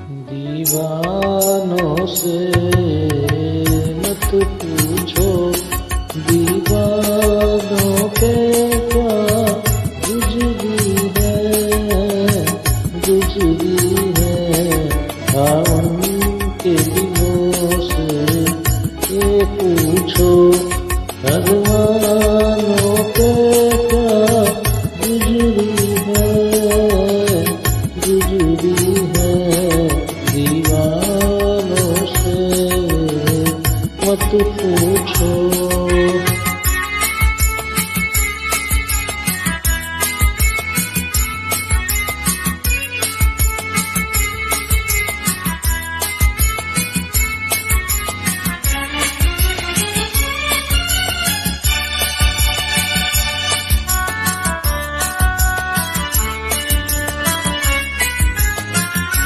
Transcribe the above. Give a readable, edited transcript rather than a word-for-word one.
दीवानों से मत पूछो, दीवानों पे क्या गुजरी है, हाँ उनके दिलों से ये पूछो।